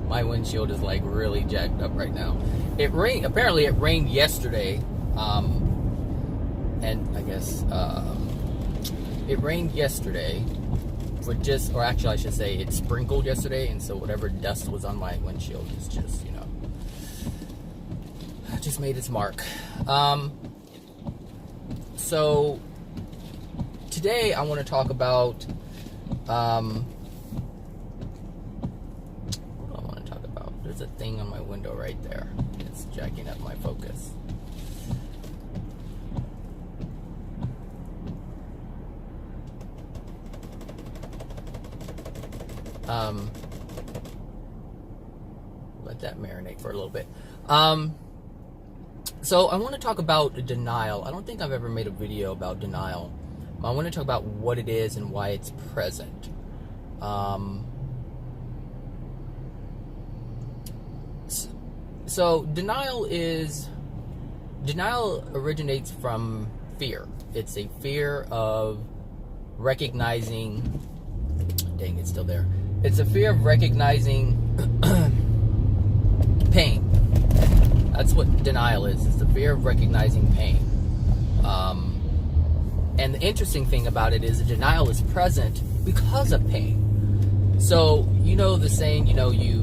My windshield is like really jacked up right now. Apparently it rained yesterday, and I guess it rained yesterday or actually I should say it sprinkled yesterday, and so whatever dust was on my windshield is just, just made its mark. So today I want to talk about there's a thing on my window right there. It's jacking up my focus. Let that marinate for a little bit. So I want to talk about denial. I don't think I've ever made a video about denial. I want to talk about what it is and why it's present. So denial originates from fear. It's a fear of recognizing, dang, it's still there. It's a fear of recognizing pain. That's what denial is. It's the fear of recognizing pain. And the interesting thing about it is that denial is present because of pain. So, the saying, you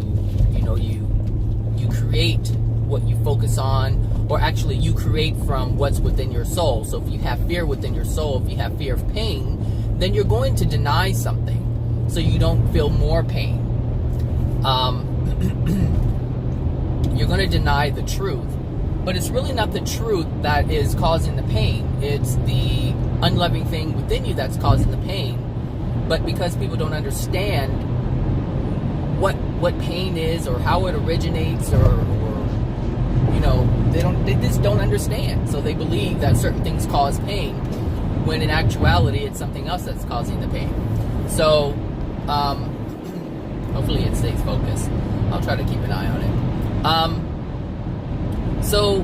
create what you focus on, or actually you create from what's within your soul. So if you have fear within your soul, if you have fear of pain, then you're going to deny something so you don't feel more pain. You're going to deny the truth, but it's really not the truth that is causing the pain. It's the unloving thing within you that's causing the pain. But because people don't understand what pain is, or how it originates, or they just don't understand. So they believe that certain things cause pain, when in actuality it's something else that's causing the pain. So hopefully it stays focused. I'll try to keep an eye on it. So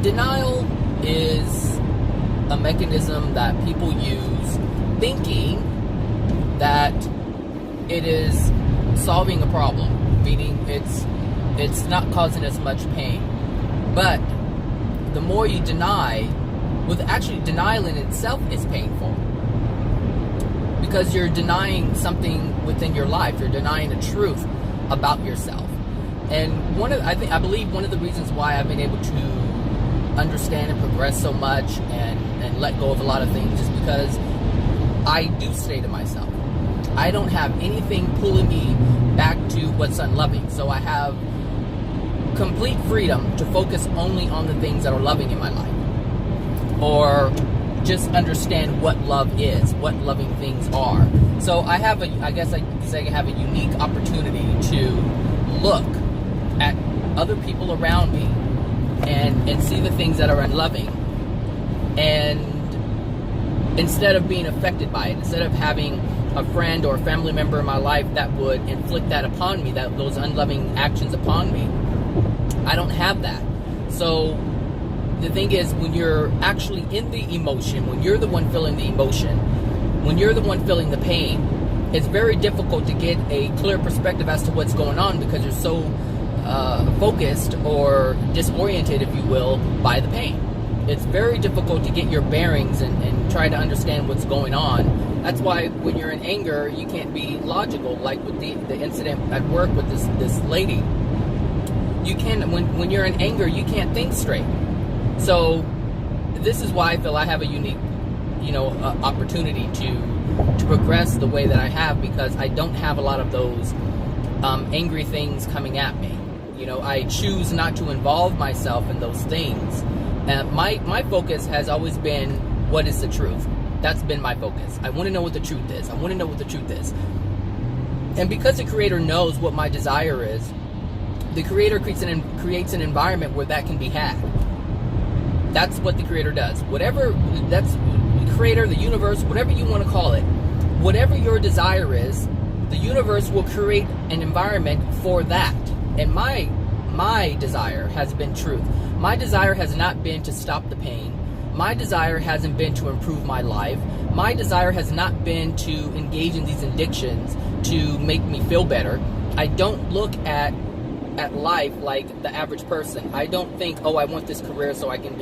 denial is a mechanism that people use, thinking that it is solving a problem, meaning it's not causing as much pain. But the more you deny, denial in itself is painful, because you're denying something within your life. You're denying the truth about yourself. And I believe one of the reasons why I've been able to understand and progress so much and let go of a lot of things is because I do say to myself, I don't have anything pulling me back to what's unloving. So I have complete freedom to focus only on the things that are loving in my life, or just understand what love is, what loving things are. So I have I have a unique opportunity to look at other people around me and see the things that are unloving, and instead of being affected by it, instead of having a friend or a family member in my life that would inflict that upon me, those unloving actions upon me, I don't have that. So the thing is, when you're actually in the emotion, when you're the one feeling the emotion, when you're the one feeling the pain, it's very difficult to get a clear perspective as to what's going on, because you're so focused or disoriented, if you will, by the pain. It's very difficult to get your bearings and try to understand what's going on. That's why when you're in anger, you can't be logical, like with the incident at work with this lady. You can't, when you're in anger, you can't think straight. So this is why I feel I have a unique, opportunity to progress the way that I have, because I don't have a lot of those angry things coming at me. I choose not to involve myself in those things. And my focus has always been, what is the truth? That's been my focus. I want to know what the truth is. And because the Creator knows what my desire is, the Creator creates an environment where that can be had. That's what the Creator does. That's the Creator, the universe, whatever you want to call it. Whatever your desire is, the universe will create an environment for that. And my desire has been truth. My desire has not been to stop the pain. My desire hasn't been to improve my life. My desire has not been to engage in these addictions to make me feel better. I don't look at life like the average person. I don't think, oh, I want this career so I can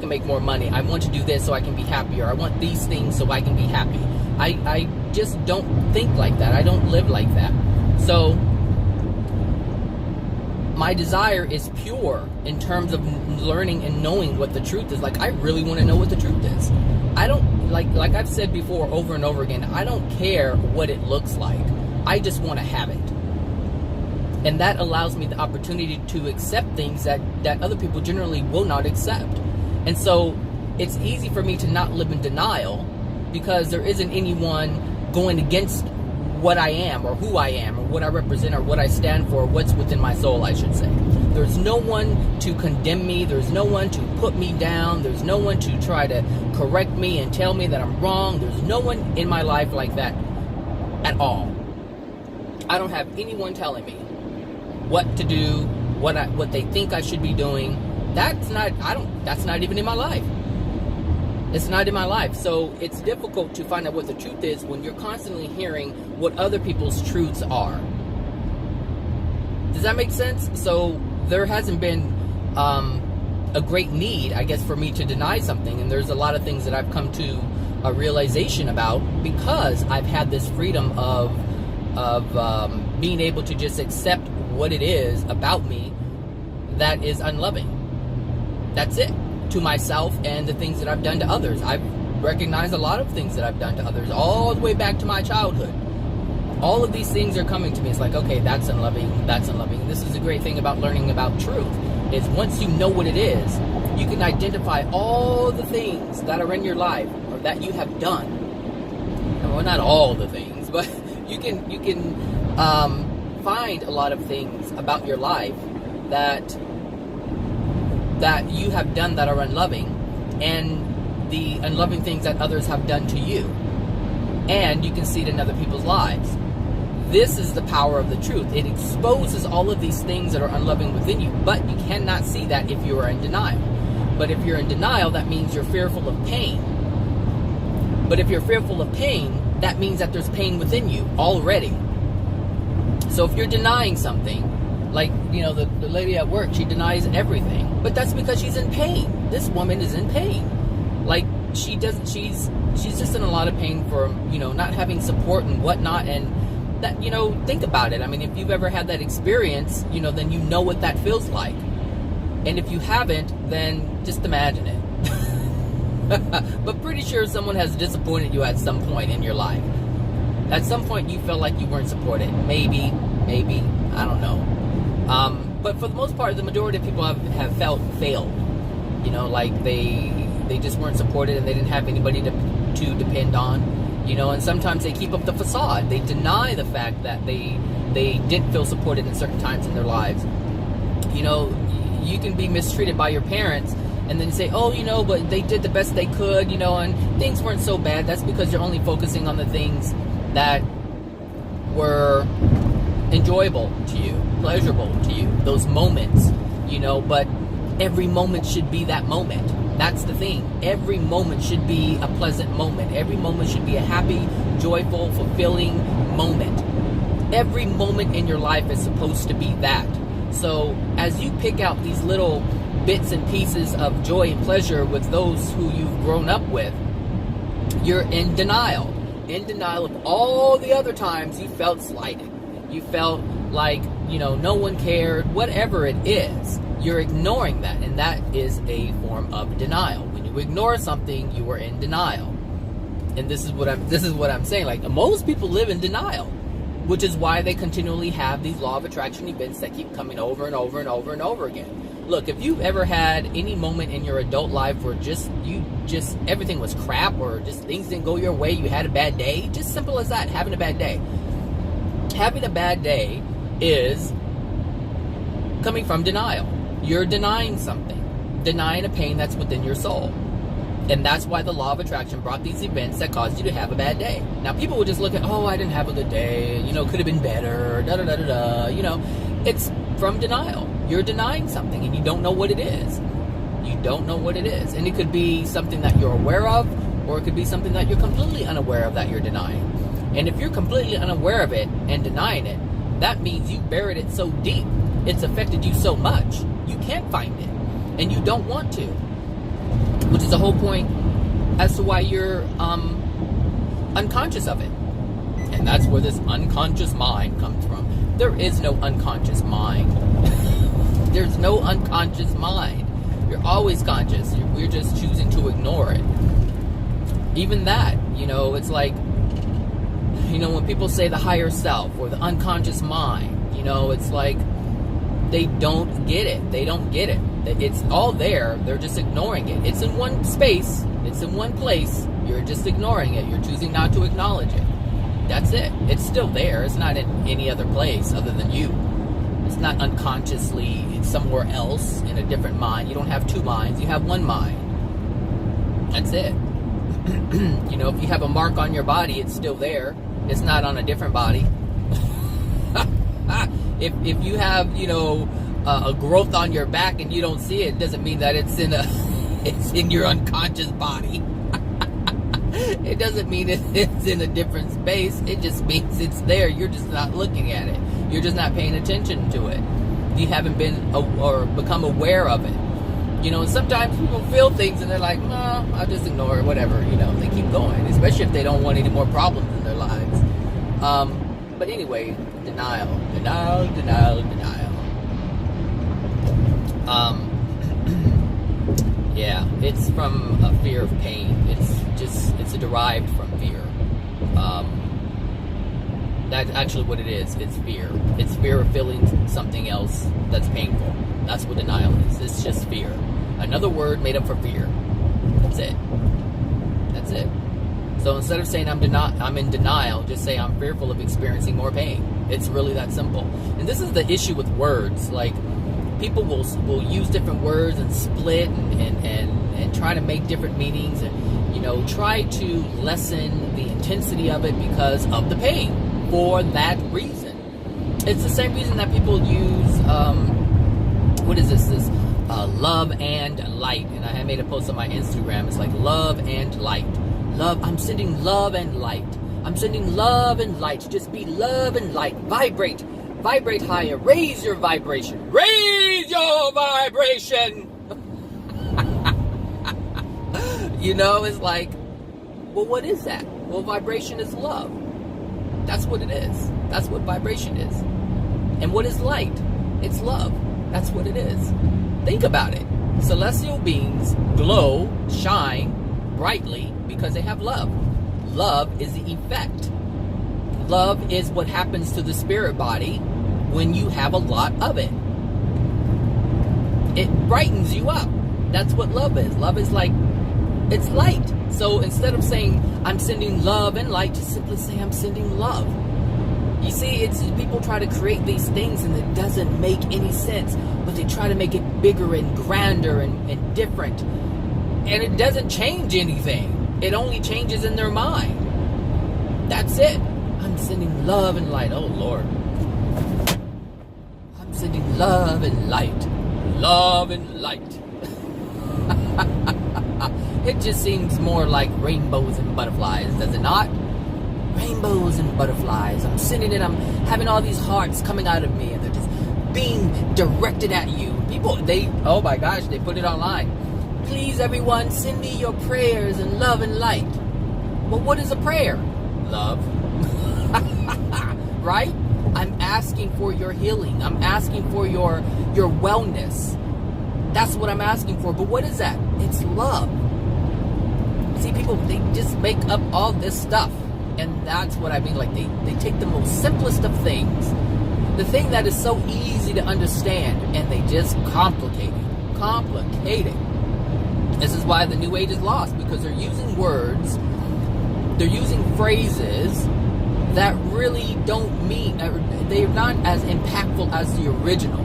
make more money. I want to do this so I can be happier. I want these things so I can be happy. I just don't think like that. I don't live like that. So my desire is pure in terms of learning and knowing what the truth is. Like, I really want to know what the truth is. I don't, like I've said before over and over again, I don't care what it looks like. I just want to have it. And that allows me the opportunity to accept things that other people generally will not accept. And so it's easy for me to not live in denial, because there isn't anyone going against what I am or who I am or what I represent or what I stand for, what's within my soul, I should say. There's no one to condemn me. There's no one to put me down. There's no one to try to correct me and tell me that I'm wrong. There's no one in my life like that at all. I don't have anyone telling me what to do, what they think I should be doing. That's not even in my life. It's not in my life. So it's difficult to find out what the truth is when you're constantly hearing what other people's truths are. Does that make sense? So there hasn't been a great need, I guess, for me to deny something. And there's a lot of things that I've come to a realization about, because I've had this freedom of being able to just accept what it is about me that is unloving. That's it. To myself and the things that I've done to others. I've recognized a lot of things that I've done to others all the way back to my childhood. All of these things are coming to me. It's like, okay, that's unloving, that's unloving. This is a great thing about learning about truth, is once you know what it is, you can identify all the things that are in your life or that you have done. Well, not all the things, but you can find a lot of things about your life that you have done that are unloving, and the unloving things that others have done to you. And you can see it in other people's lives. This is the power of the truth. It exposes all of these things that are unloving within you, but you cannot see that if you are in denial. But if you're in denial, that means you're fearful of pain. But if you're fearful of pain, that means that there's pain within you already. So if you're denying something, like, you know, the lady at work, she denies everything, but that's because she's in pain. This woman is in pain. Like, she's just in a lot of pain for, you know, not having support and whatnot. And that, you know, think about it. I mean, if you've ever had that experience, you know, then you know what that feels like. And if you haven't, then just imagine it. But pretty sure someone has disappointed you at some point in your life. At some point you felt like you weren't supported. Maybe, I don't know. But for the most part, the majority of people have felt failed. You know, like they just weren't supported and they didn't have anybody to depend on. You know, and sometimes they keep up the facade. They deny the fact that they didn't feel supported in certain times in their lives. You know, you can be mistreated by your parents and then say, oh, you know, but they did the best they could, you know, and things weren't so bad. That's because you're only focusing on the things that were enjoyable to you, pleasurable to you, those moments, you know. But every moment should be that moment. That's the thing. Every moment should be a pleasant moment. Every moment should be a happy, joyful, fulfilling moment. Every moment in your life is supposed to be that. So as you pick out these little bits and pieces of joy and pleasure with those who you've grown up with, you're in denial. In denial of all the other times you felt slighted. You felt like, you know, no one cared, whatever it is. You're ignoring that, and that is a form of denial. When you ignore something, you are in denial. And this is what I'm saying. Like, most people live in denial, which is why they continually have these law of attraction events that keep coming over and over and over and over again. Look, if you've ever had any moment in your adult life where just everything was crap, or just things didn't go your way, you had a bad day, just simple as that, having a bad day. Having a bad day is coming from denial. You're denying something, denying a pain that's within your soul. And that's why the law of attraction brought these events that caused you to have a bad day. Now, people would just look at, oh, I didn't have a good day, you know, could have been better, da-da-da-da-da, you know. It's from denial. You're denying something and you don't know what it is. You don't know what it is. And it could be something that you're aware of, or it could be something that you're completely unaware of that you're denying. And if you're completely unaware of it and denying it, that means you buried it so deep, it's affected you so much, you can't find it. And you don't want to. Which is the whole point as to why you're unconscious of it. And that's where this unconscious mind comes from. There is no unconscious mind. There's no unconscious mind. You're always conscious. We're just choosing to ignore it. Even that, it's like, when people say the higher self or the unconscious mind, it's like they don't get it. They don't get it. It's all there. They're just ignoring it. It's in one space. It's in one place. You're just ignoring it. You're choosing not to acknowledge it. That's it. It's still there. It's not in any other place other than you. It's not unconsciously somewhere else in a different mind. You don't have two minds. You have one mind. That's it. If you have a mark on your body, it's still there. It's not on a different body. If you have, a growth on your back and you don't see it, doesn't mean that it's in your unconscious body. It doesn't mean it's in a different space. It just means it's there. You're just not looking at it. You're just not paying attention to it. You haven't been or become aware of it. And sometimes people feel things and they're like, no, I'll just ignore it, whatever. They keep going, especially if they don't want any more problems in their lives. But anyway, denial. Yeah, it's from a fear of pain. It's derived from fear. That's actually what it is. It's fear. It's fear of feeling something else that's painful. That's what denial is. It's just fear. Another word made up for fear. That's it. That's it. So instead of saying I'm in denial, just say I'm fearful of experiencing more pain. It's really that simple. And this is the issue with words. Like, people will use different words and split and try to make different meanings and, try to lessen the intensity of it because of the pain for that reason. It's the same reason that people use, what is this? Love and light. And I made a post on my Instagram. It's like love and light. Love, I'm sending love and light. I'm sending love and light. Just be love and light. Vibrate. Vibrate higher. Raise your vibration. Raise your vibration. It's like, well, what is that? Well, vibration is love. That's what it is. That's what vibration is. And what is light? It's love. That's what it is. Think about it. Celestial beings glow, shine brightly because they have love. Love is the effect. Love is what happens to the spirit body when you have a lot of it. It brightens you up. That's what love is. Love is like, it's light. So instead of saying I'm sending love and light, just simply say I'm sending love. You see, it's people try to create these things and it doesn't make any sense, but they try to make it bigger and grander and different. And it doesn't change anything. It only changes in their mind. That's it. I'm sending love and light. Oh, Lord. I'm sending love and light. Love and light. It just seems more like rainbows and butterflies, does it not? Rainbows and butterflies. I'm sending it. I'm having all these hearts coming out of me, and they're just being directed at you. People, oh my gosh, they put it online. Please, everyone, send me your prayers and love and light. Well, what is a prayer? Love. Right? I'm asking for your healing. I'm asking for your wellness. That's what I'm asking for. But what is that? It's love. See, people, they just make up all this stuff. And that's what I mean. Like, they take the most simplest of things, the thing that is so easy to understand, and they just complicate it. This is why the New Age is lost, because they're using words, they're using phrases that really don't mean, they're not as impactful as the original.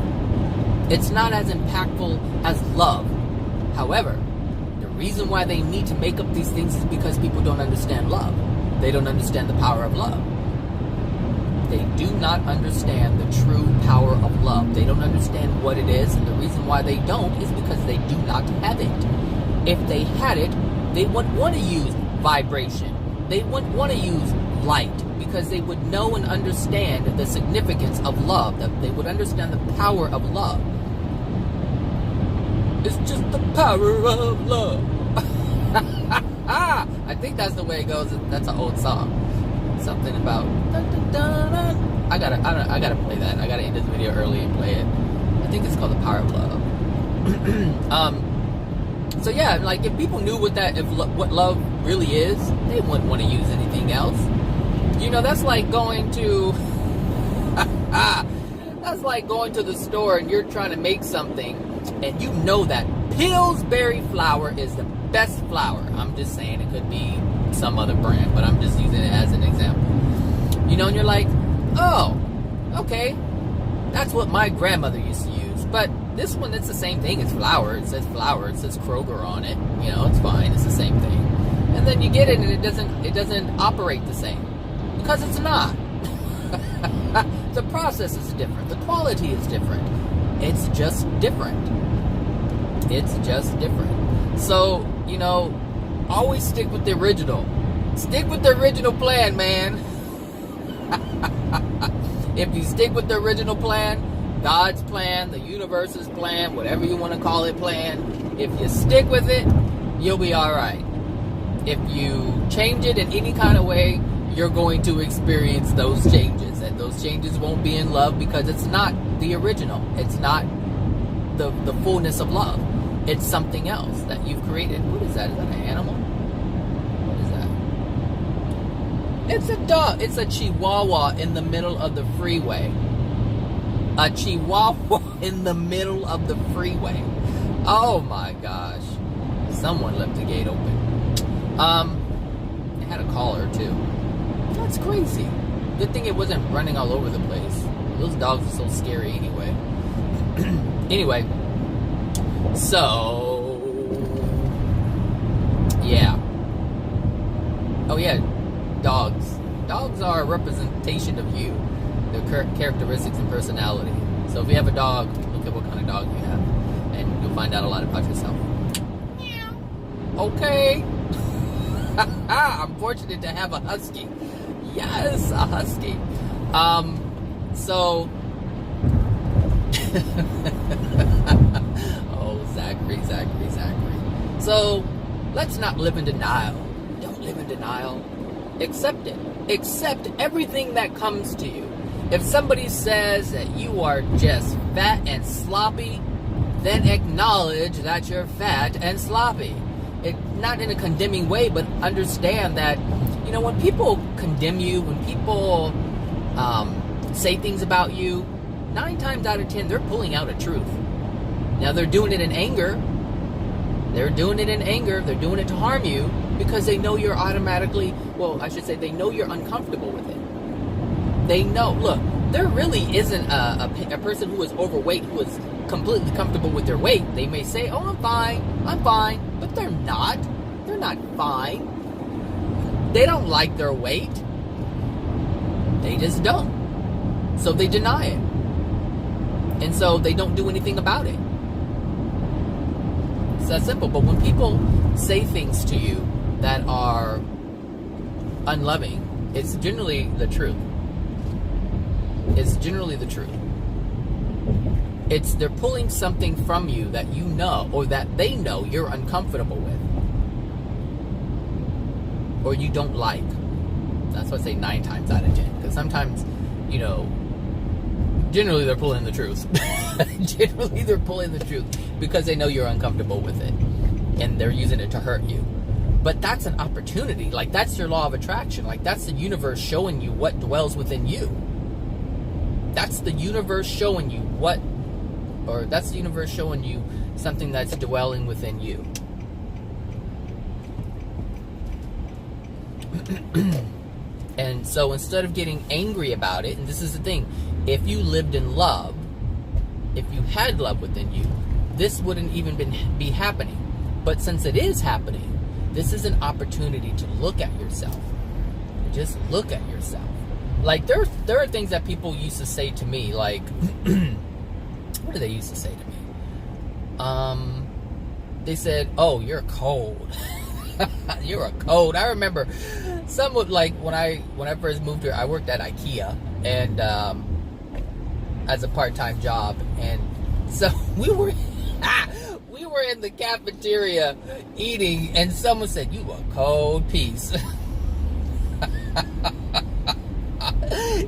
It's not as impactful as love. However, the reason why they need to make up these things is because people don't understand love. They don't understand the power of love. They do not understand the true power of love. They don't understand what it is, and the reason why they don't is because they do not have it. If they had it, they would want to use vibration. They would want to use light, because they would know and understand the significance of love, that they would understand the power of love. It's just the power of love. I think that's the way it goes. That's an old song. Something about dun, dun, dun, dun. I gotta play that. I gotta end this video early and play it. I think it's called The Power of Love. So yeah, like if people knew what love really is, they wouldn't want to use anything else. You know, that's like going to that's like going to the store and you're trying to make something and you know that Pillsbury flour is the best flour. I'm just saying, it could be some other brand, but I'm just using it as an example. You know, and you're like, oh, okay, that's what my grandmother used to use. But this one, it's the same thing. It's flour. It says flour. It says Kroger on it. You know, it's fine. It's the same thing. And then you get it, and it doesn't operate the same because it's not. The process is different. The quality is different. It's just different. It's just different. So, you know, always stick with the original. Stick with the original plan, man. If you stick with the original plan, God's plan, the universe's plan, whatever you want to call it, plan, if you stick with it, you'll be all right. If you change it in any kind of way, you're going to experience those changes. And those changes won't be in love because it's not the original. It's not the fullness of love. It's something else that you've created. What is that? Is that an animal? What is that? It's a dog. It's a chihuahua in the middle of the freeway. A chihuahua in the middle of the freeway. Oh my gosh. Someone left the gate open. It had a collar too. That's crazy. Good thing it wasn't running all over the place. Those dogs are so scary anyway. Anyway. So, yeah. Oh yeah, dogs. Dogs are a representation of you. Their characteristics and personality. So if you have a dog, look at what kind of dog you have. And you'll find out a lot about yourself. Okay. I'm fortunate to have a husky. Yes, a husky. So... Oh, Zachary. So, let's not live in denial. Don't live in denial. Accept it. Accept everything that comes to you. If somebody says that you are just fat and sloppy, then acknowledge that you're fat and sloppy. Not in a condemning way, but understand that, you know, when people condemn you, when people say things about you, 9 times out of 10, they're pulling out a truth. Now, they're doing it in anger. They're doing it in anger. They're doing it to harm you because they know you're automatically, well, I should say they know you're uncomfortable with it. They know, look, there really isn't a person who is overweight who is completely comfortable with their weight. They may say, oh, I'm fine, but they're not. They're not fine. They don't like their weight. They just don't. So they deny it. And so they don't do anything about it. It's that simple. But when people say things to you that are unloving, it's generally the truth. It's generally the truth. They're pulling something from you that you know, or that they know you're uncomfortable with, or you don't like. That's why I say 9 times out of 10. Because sometimes, you know, generally they're pulling the truth. Generally they're pulling the truth because they know you're uncomfortable with it, and they're using it to hurt you. But that's an opportunity. Like, that's your law of attraction. Like, that's the universe showing you what dwells within you. That's the universe showing you that's the universe showing you something that's dwelling within you. And so instead of getting angry about it, and this is the thing, if you lived in love, if you had love within you, this wouldn't even be happening. But since it is happening, this is an opportunity to look at yourself. Just look at yourself. Like, there are things that people used to say to me, like, what did they used to say to me? They said, oh, you're cold. You're a cold. I remember some would like when I first moved here, I worked at IKEA and as a part-time job, and so we were in the cafeteria eating, and someone said, "You a cold piece."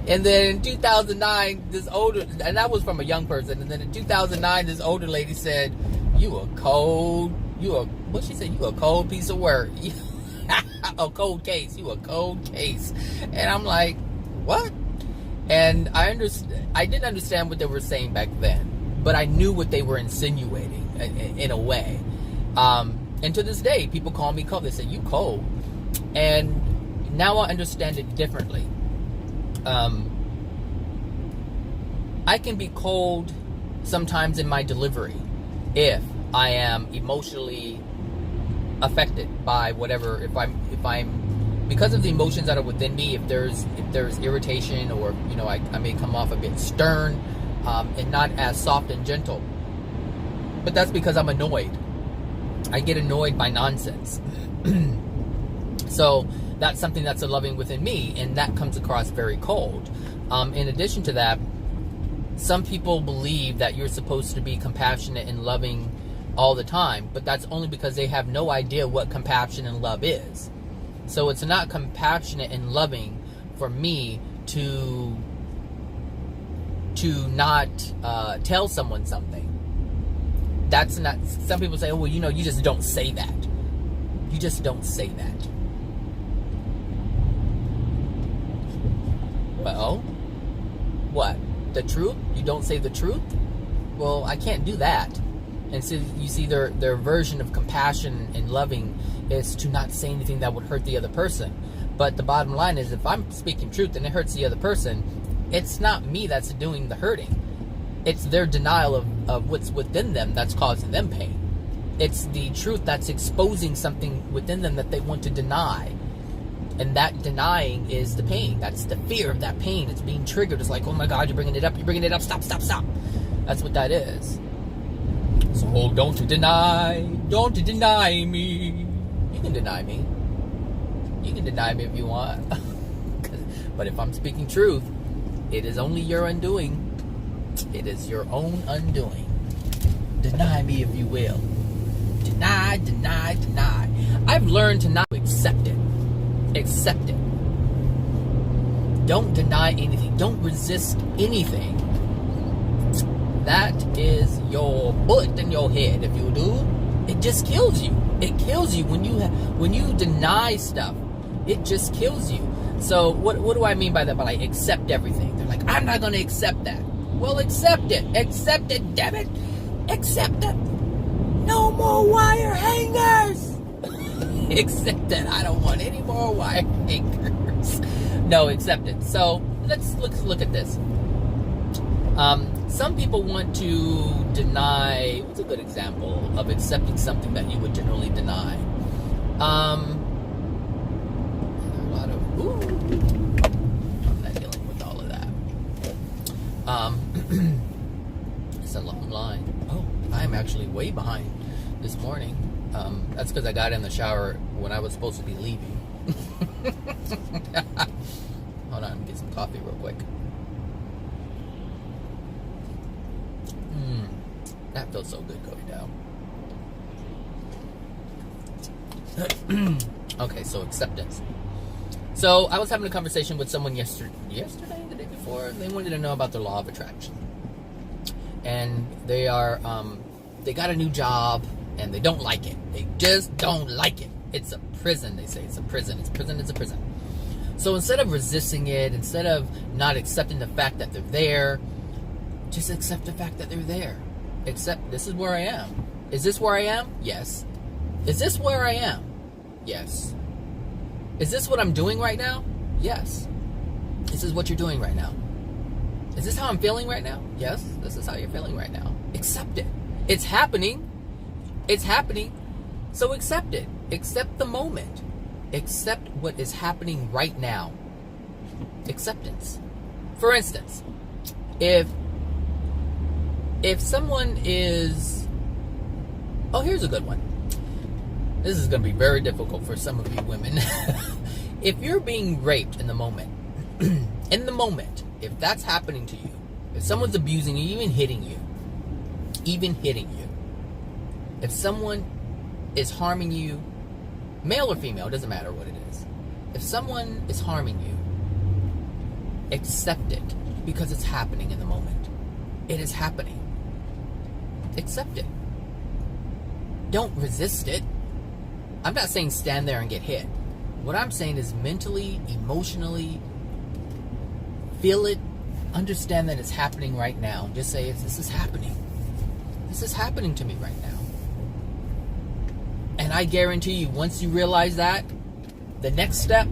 And then in 2009, this older, and that was from a young person, and then in 2009, this older lady said, what she said, "You a cold piece of work." A cold case. You a cold case. And I'm like, what? And I didn't understand what they were saying back then, but I knew what they were insinuating in a way. And to this day, people call me cold. They say, "You cold." And now I understand it differently. I can be cold sometimes in my delivery if I am emotionally affected by whatever. If I'm because of the emotions that are within me. If there's irritation, or I may come off a bit stern and not as soft and gentle. But that's because I'm annoyed. I get annoyed by nonsense. So that's something that's a loving within me, and that comes across very cold. In addition to that, some people believe that you're supposed to be compassionate and loving all the time, but that's only because they have no idea what compassion and love is. So it's not compassionate and loving for me to not tell someone something. That's not. Some people say, "Oh, well, you just don't say that." You just don't say that. Well, what? The truth? You don't say the truth? Well, I can't do that. And so you see, their version of compassion and loving is to not say anything that would hurt the other person. But the bottom line is, if I'm speaking truth and it hurts the other person, it's not me that's doing the hurting. It's their denial of what's within them that's causing them pain. It's the truth that's exposing something within them that they want to deny. And that denying is the pain. That's the fear of that pain. It's being triggered. It's like, "Oh my God, you're bringing it up. Stop. That's what that is. So don't deny me. You can deny me. You can deny me if you want. But if I'm speaking truth, it is only your undoing. It is your own undoing. Deny me if you will. Deny. I've learned to not accept it. Accept it. Don't deny anything. Don't resist anything. That is your bullet in your head. If you do, it just kills you. It kills you when you deny stuff. It just kills you. So what do I mean by that? By like, accept everything. They're like, "I'm not going to accept that." Well, accept it. Accept it, damn it. Accept it. No more wire hangers. Accept it. I don't want any more wire hangers. No, accept it. So let's look at this. Some people want to deny. What's a good example of accepting something that you would generally deny? I'm not dealing with all of that. It's a long line. Oh, I'm actually way behind this morning. That's because I got in the shower when I was supposed to be leaving. Hold on, get some coffee real quick. That feels so good going down. Okay, so acceptance. So I was having a conversation with someone yesterday, the day before. They wanted to know about the law of attraction, and they got a new job and they don't like it. They just don't like it. It's a prison. They say it's a prison. It's a prison. So instead of resisting it, instead of not accepting the fact that they're there, just accept the fact that they're there. Accept, this is where I am. Is this where I am? Yes. Is this where I am? Yes. Is this what I'm doing right now? Yes. This is what you're doing right now. Is this how I'm feeling right now? Yes. This is how you're feeling right now. Accept it. It's happening. It's happening. So accept it. Accept the moment. Accept what is happening right now. Acceptance. For instance, if someone is... Oh, here's a good one. This is going to be very difficult for some of you women. If you're being raped in the moment, if that's happening to you, if someone's abusing you, even hitting you, if someone is harming you, male or female, it doesn't matter what it is. If someone is harming you, accept it, because it's happening in the moment. It is happening. Accept it. Don't resist it. I'm not saying stand there and get hit. What I'm saying is mentally, emotionally, feel it, understand that it's happening right now. Just say, this is happening. This is happening to me right now. And I guarantee you, once you realize that, the next step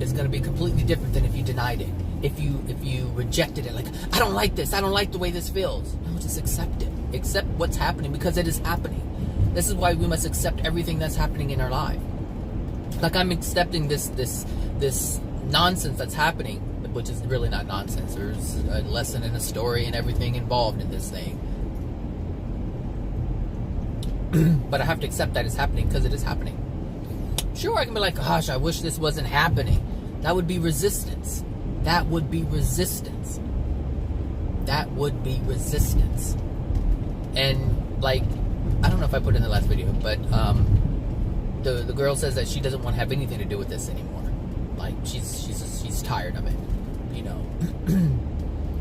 is going to be completely different than if you denied it. If you rejected it, like, I don't like this, I don't like the way this feels. No, just accept it. Accept what's happening, because it is happening. This is why we must accept everything that's happening in our life. Like, I'm accepting this nonsense that's happening, which is really not nonsense. There's a lesson and a story and everything involved in this thing. But I have to accept that it's happening, because it is happening. Sure, I can be like, gosh, I wish this wasn't happening. That would be resistance. That would be resistance. That would be resistance. And, like, I don't know if I put it in the last video, but the girl says that she doesn't want to have anything to do with this anymore. Like, she's tired of it, you know.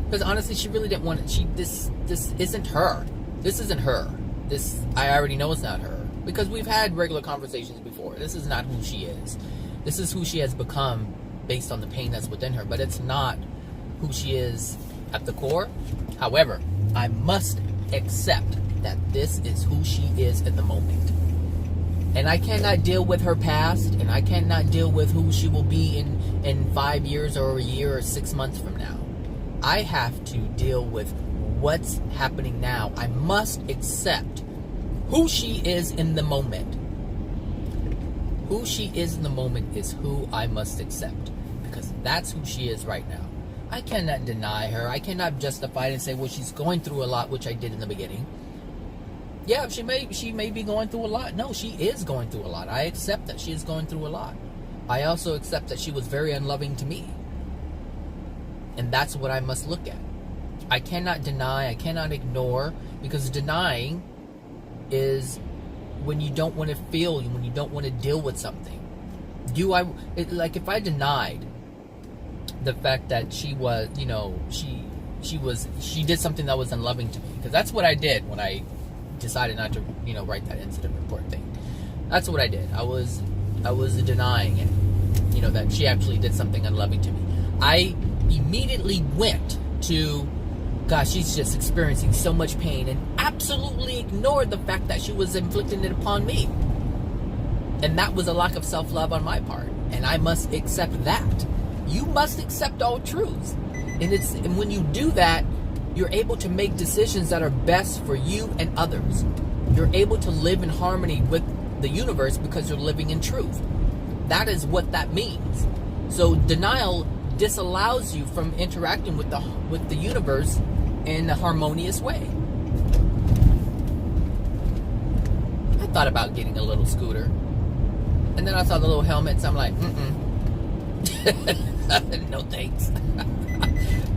Because honestly, she really didn't want it. This isn't her. This isn't her. This, I already know it's not her, because we've had regular conversations before. This is not who she is. This is who she has become based on the pain that's within her, but it's not who she is at the core. However, I must accept that this is who she is at the moment. And I cannot deal with her past, and I cannot deal with who she will be in 5 years or a year or 6 months from now. I have to deal with what's happening now. I must accept who she is in the moment. Who she is in the moment is who I must accept, because that's who she is right now. I cannot deny her. I cannot justify it and say, well, she's going through a lot, which I did in the beginning. Yeah, she may be going through a lot. No, she is going through a lot. I accept that she is going through a lot. I also accept that she was very unloving to me. And that's what I must look at. I cannot deny, I cannot ignore, because denying is when you don't want to feel, when you don't want to deal with something. Like, if I denied the fact that she was, you know, she did something that was unloving to me, because that's what I did when I decided not to, you know, write that incident report thing. That's what I did. I was denying it, you know, that she actually did something unloving to me. I immediately went to, gosh, she's just experiencing so much pain, and absolutely ignored the fact that she was inflicting it upon me. And that was a lack of self-love on my part, and I must accept that. You must accept all truths. And when you do that, you're able to make decisions that are best for you and others. You're able to live in harmony with the universe, because you're living in truth. That is what that means. So denial disallows you from interacting with the universe in a harmonious way. I thought about getting a little scooter, and then I saw the little helmets. I'm like, no thanks.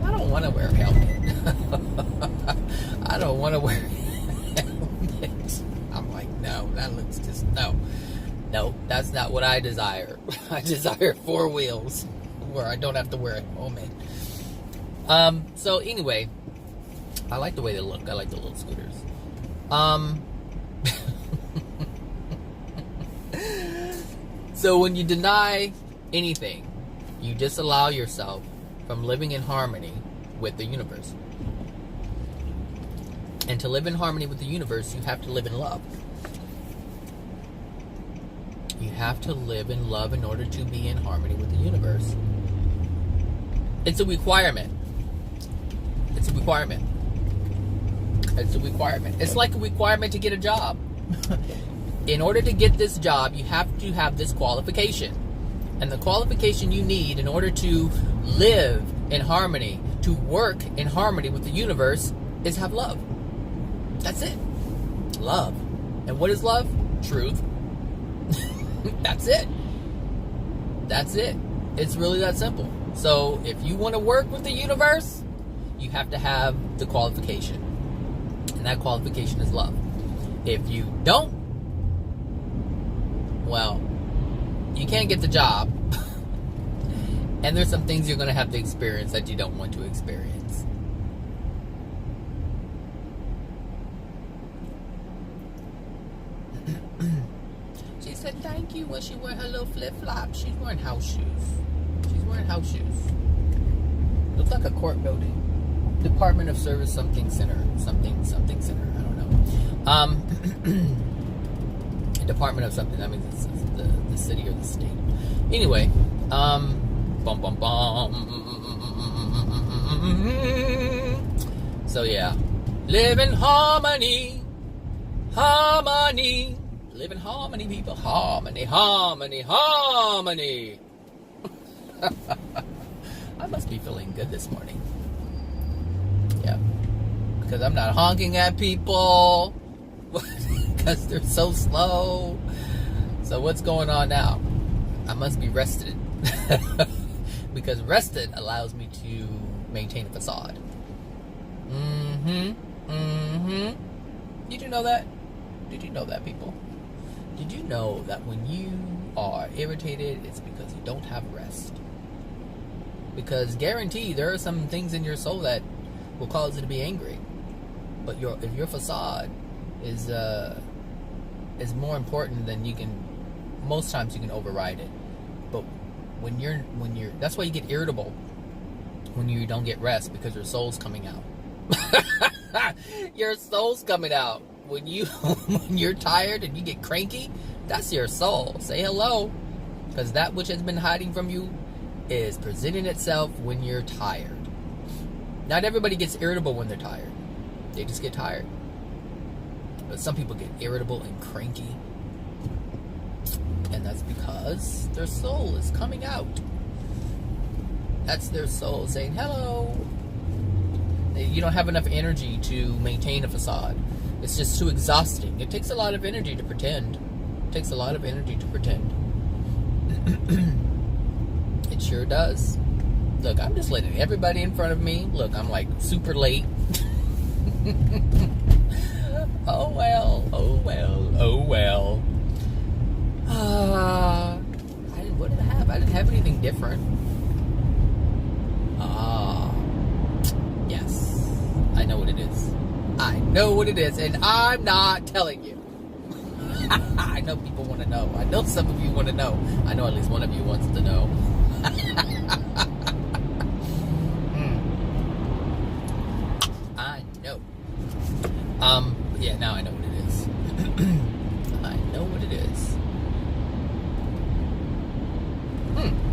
I don't want to wear a helmet. I don't want to wear a helmet. I'm like, no, that looks just, no, that's not what I desire. I desire 4 wheels where I don't have to wear a helmet. So anyway, I like the way they look. I like the little scooters. So when you deny anything, you disallow yourself from living in harmony with the universe. And to live in harmony with the universe, you have to live in love. You have to live in love in order to be in harmony with the universe. It's a requirement. It's a requirement. It's a requirement. It's like a requirement to get a job. In order to get this job, you have to have this qualification. And the qualification you need in order to live in harmony, to work in harmony with the universe, is have love. That's it. Love. And what is love? Truth. That's it. That's it. It's really that simple. So if you want to work with the universe, you have to have the qualification. And that qualification is love. If you don't, well, you can't get the job. And there's some things you're going to have to experience that you don't want to experience. She said thank you when she wore her little flip-flops. She's wearing house shoes. She's wearing house shoes. Looks like a court building. Department of Service something center. Something center. I don't know. Department of something. That means it's the city or the state. Anyway, bum bum bum. So yeah, live in harmony, harmony. Live in harmony, people. Harmony, harmony, harmony. I must be feeling good this morning. Yeah, because I'm not honking at people because they're so slow. So what's going on now? I must be rested. Because rested allows me to maintain a facade. Did you know that? Did you know that, people? Did you know that when you are irritated, it's because you don't have rest? Because guaranteed, there are some things in your soul that will cause you to be angry. But if your facade is more important than you can, most times you can override it. But when you're that's why you get irritable when you don't get rest, because your soul's coming out. Your soul's coming out. When you're tired and you get cranky, that's your soul. Say hello, because that which has been hiding from you is presenting itself when you're tired. Not everybody gets irritable when they're tired. They just get tired. But some people get irritable and cranky, and that's because their soul is coming out. That's their soul saying hello. You don't have enough energy to maintain a facade. It's just too exhausting. It takes a lot of energy to pretend. It takes a lot of energy to pretend. It sure does. Look, I'm just letting everybody in front of me. Look, I'm like super late. Oh well, oh well, oh well. What did I have? I didn't have anything different. Yes. I know what it is. I know what it is, and I'm not telling you. I know people want to know. I know some of you want to know. I know at least one of you wants to know. I know. Yeah, now I know what it is. I know what it is.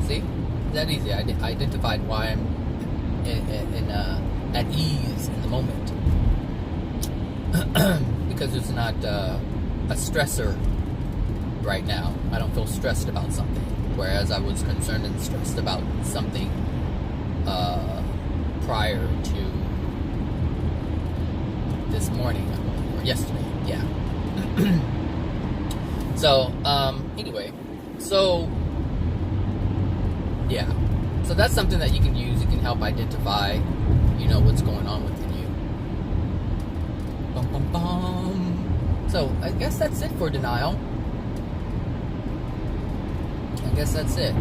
See? It's that easy. I identified why I'm at ease in the moment. Because it's not a stressor right now. I don't feel stressed about something, whereas I was concerned and stressed about something prior to this morning, I believe, or yesterday. Yeah. So anyway, so yeah, so that's something that you can use. It can help identify, what's going on within you. Bum, bum, bum. So I guess that's it for denial. I guess that's it.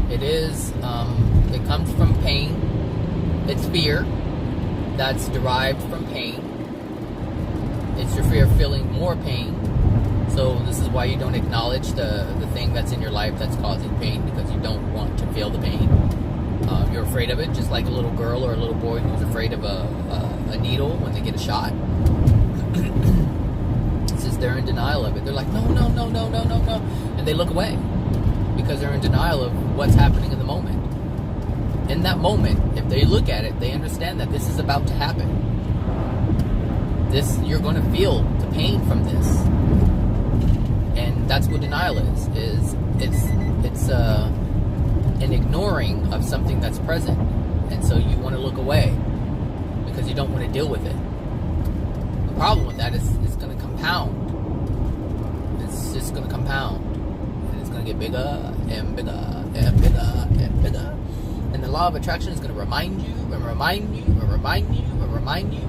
It is, it comes from pain. It's fear that's derived from pain. It's your fear of feeling more pain. So this is why you don't acknowledge the thing that's in your life that's causing pain, because you don't want to feel the pain. You're afraid of it, just like a little girl or a little boy who's afraid of a needle when they get a shot. They're in denial of it. They're like, no, and they look away because they're in denial of what's happening in the moment. In that moment, if they look at it, they understand that this is about to happen. You're going to feel the pain from this, and that's what denial is. It's an ignoring of something that's present, and so you want to look away because you don't want to deal with it. The problem with that is it's going to compound. It's just going to compound, and it's going to get bigger and bigger and bigger and bigger. And the law of attraction is going to remind you and remind you and remind you and remind you.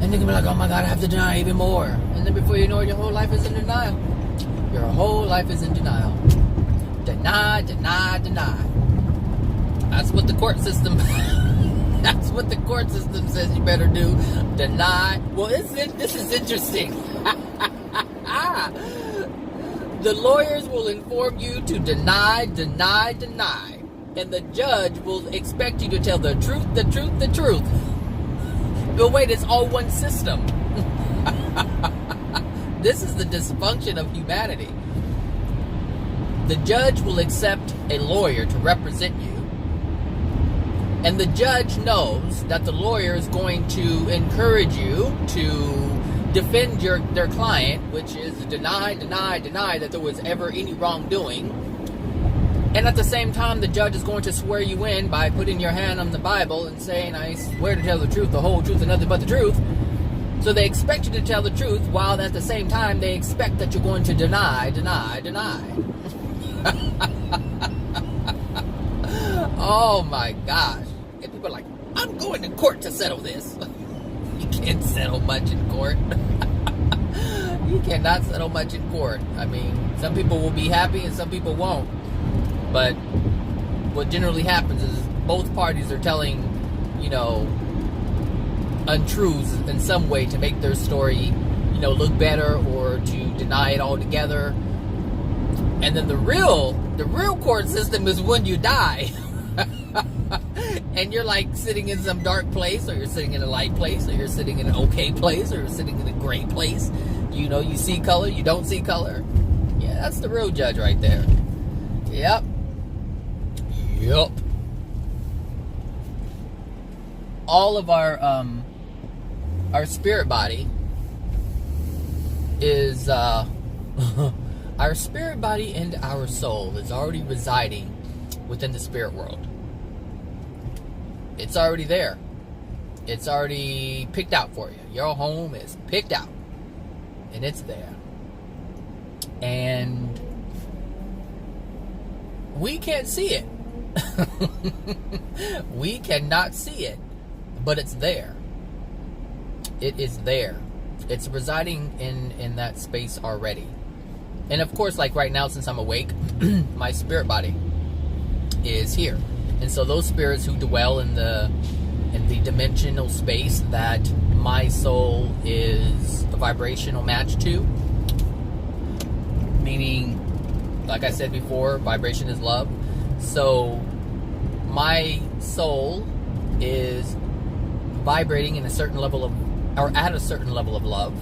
And you're going to be like, oh my God, I have to deny even more. And then before you know it, your whole life is in denial. Your whole life is in denial. Deny, deny, deny. That's what the court system that's what the court system says you better do. Deny. Well, this is interesting. The lawyers will inform you to deny, deny, deny. And the judge will expect you to tell the truth, the truth, the truth. But wait, it's all one system. This is the dysfunction of humanity. The judge will accept a lawyer to represent you. And the judge knows that the lawyer is going to encourage you to defend their client, which is deny, deny, deny that there was ever any wrongdoing. And at the same time, the judge is going to swear you in by putting your hand on the Bible and saying, I swear to tell the truth, the whole truth, and nothing but the truth. So they expect you to tell the truth, while at the same time, they expect that you're going to deny, deny, deny. Oh my gosh. And people are like, I'm going to court to settle this. You can't settle much in court. You cannot settle much in court. I mean, some people will be happy and some people won't. But what generally happens is both parties are telling, untruths in some way to make their story, look better, or to deny it altogether. And then the real court system is when you die. And you're like sitting in some dark place, or you're sitting in a light place, or you're sitting in an okay place, or you're sitting in a gray place. You see color, you don't see color. Yeah, that's the real judge right there. Yep. All of our spirit body is our spirit body and our soul is already residing within the spirit world. It's already there. It's already picked out for you. Your home is picked out. And it's there. And we can't see it. We cannot see it. But it's there. It is there. It's residing in that space already. And of course, like right now, since I'm awake, my spirit body is here. And so those spirits who dwell in the dimensional space that my soul is a vibrational match to, meaning, like I said before, vibration is love. So my soul is vibrating in a certain level of, or at a certain level of love,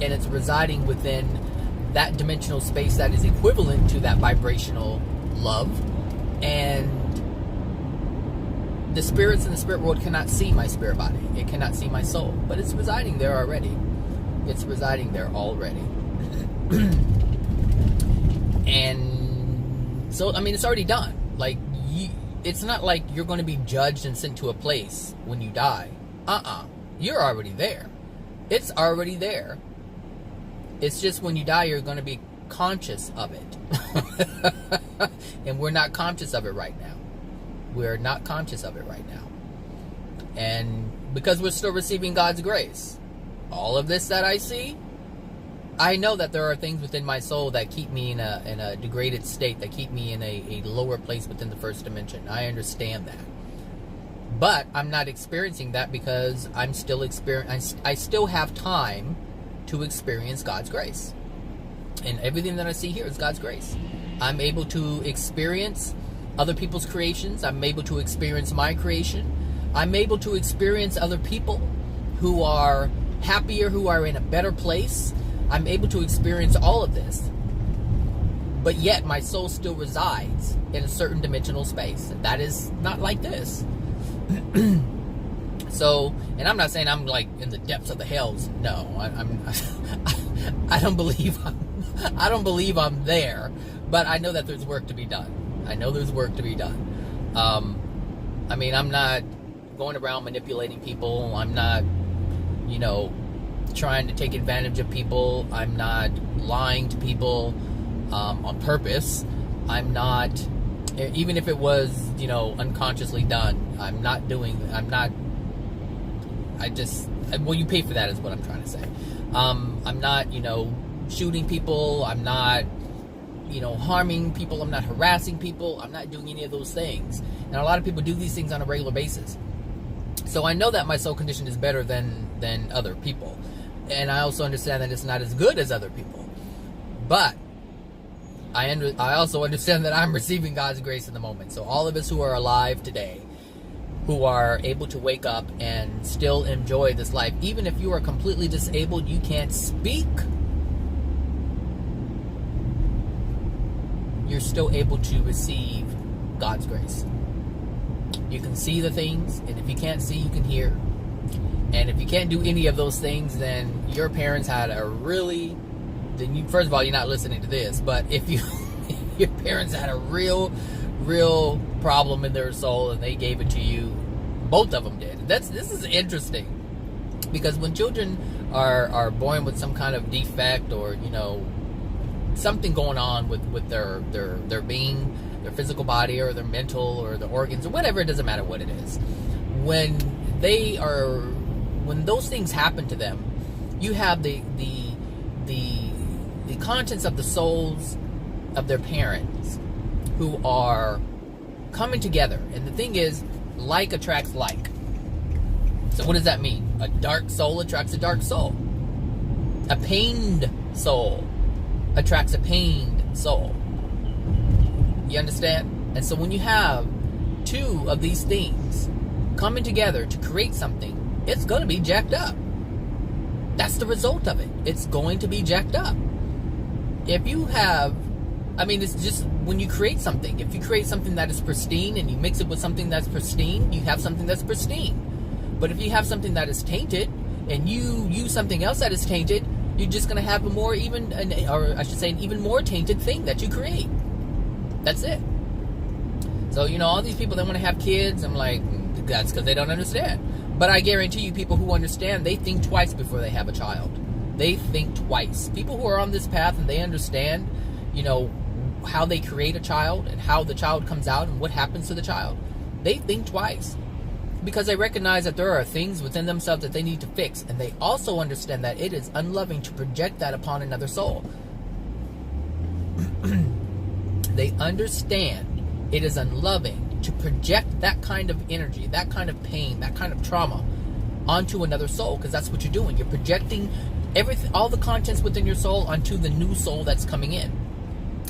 and it's residing within that dimensional space that is equivalent to that vibrational love. And the spirits in the spirit world cannot see my spirit body. It cannot see my soul, but it's residing there already. It's residing there already. And so, I mean, it's already done. Like, it's not like you're going to be judged and sent to a place when you die. You're already there. It's already there. It's just when you die, you're going to be conscious of it. And we're not conscious of it right now. We're not conscious of it right now. And because we're still receiving God's grace, all of this that I see, I know that there are things within my soul that keep me in a degraded state, that keep me in a lower place within the first dimension. I understand that. But I'm not experiencing that because I still have time to experience God's grace. And everything that I see here is God's grace. I'm able to experience other people's creations. I'm able to experience my creation. I'm able to experience other people who are happier, who are in a better place. I'm able to experience all of this. But yet my soul still resides in a certain dimensional space. And that is not like this. So, and I'm not saying I'm like in the depths of the hells. No, I don't believe I'm there. But I know that there's work to be done. I know there's work to be done. I mean, I'm not going around manipulating people. I'm not, trying to take advantage of people. I'm not lying to people on purpose. I'm not, even if it was, unconsciously done, well, you pay for that is what I'm trying to say. I'm not, shooting people. I'm not, harming people. I'm not harassing people. I'm not doing any of those things. And a lot of people do these things on a regular basis. So I know that my soul condition is better than other people. And I also understand that it's not as good as other people. But I also understand that I'm receiving God's grace in the moment. So all of us who are alive today, who are able to wake up and still enjoy this life, even if you are completely disabled, you can't speak, you're still able to receive God's grace. You can see the things, and if you can't see, you can hear. And if you can't do any of those things, then your parents had first of all, you're not listening to this, but if your parents had a real problem in their soul and they gave it to you, both of them did. This is interesting, because when children are born with some kind of defect or something going on with their being, their physical body or their mental or their organs or whatever, it doesn't matter what it is, when those things happen to them, you have the contents of the souls of their parents who are coming together. And the thing is, like attracts like. So what does that mean? A dark soul attracts a dark soul. A pained soul attracts a pained soul. You understand? And so when you have two of these things coming together to create something, it's going to be jacked up. That's the result of it. It's going to be jacked up. If you have, it's just when you create something. If you create something that is pristine and you mix it with something that's pristine, you have something that's pristine. But if you have something that is tainted and you use something else that is tainted, you're just going to have an even more tainted thing that you create. That's it. So, all these people that want to have kids, I'm like, that's because they don't understand. But I guarantee you, people who understand, they think twice before they have a child. They think twice. People who are on this path and they understand, how they create a child and how the child comes out and what happens to the child, they think twice. Because they recognize that there are things within themselves that they need to fix. And they also understand that it is unloving to project that upon another soul. They understand it is unloving to project that kind of energy, that kind of pain, that kind of trauma onto another soul, because that's what you're doing. You're projecting all the contents within your soul onto the new soul that's coming in.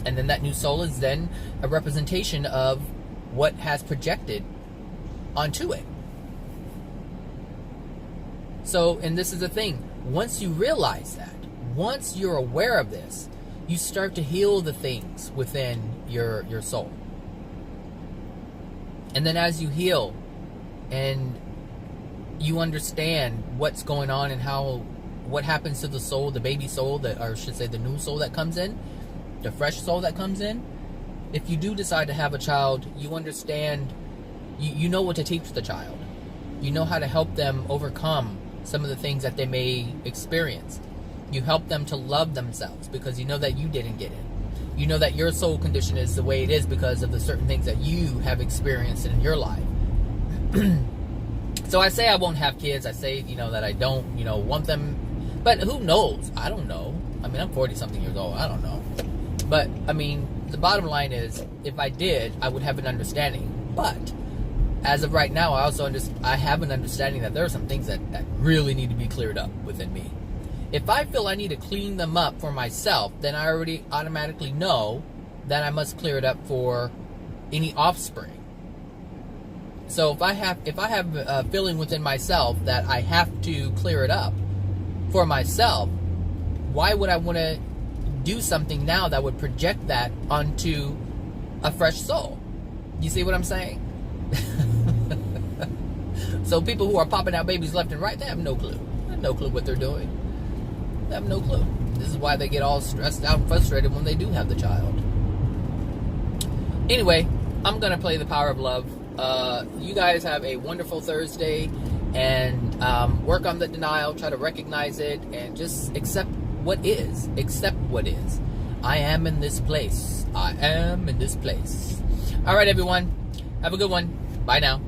And then that new soul is then a representation of what has projected onto it. So, and this is the thing, once you realize that, once you're aware of this, you start to heal the things within your soul. And then as you heal and you understand what's going on and what happens to the soul, the baby soul, or I should say the new soul that comes in, the fresh soul that comes in, if you do decide to have a child, you understand, you know what to teach the child. You know how to help them overcome some of the things that they may experience. You help them to love themselves because you know that you didn't get it. You know that your soul condition is the way it is because of the certain things that you have experienced in your life. So I say I won't have kids. I say, that I don't, want them. But who knows? I don't know. I'm 40-something years old. I don't know. But, the bottom line is, if I did, I would have an understanding. But as of right now, I have an understanding that there are some things that really need to be cleared up within me. If I feel I need to clean them up for myself, then I already automatically know that I must clear it up for any offspring. So if I have a feeling within myself that I have to clear it up for myself, why would I want to do something now that would project that onto a fresh soul? You see what I'm saying? So people who are popping out babies left and right, they have no clue. They have no clue what they're doing. They have no clue. This is why they get all stressed out and frustrated when they do have the child. Anyway, I'm going to play the power of love. You guys have a wonderful Thursday, and work on the denial, try to recognize it, and just accept what is. Accept what is. I am in this place. I am in this place. All right, everyone. Have a good one. Bye now.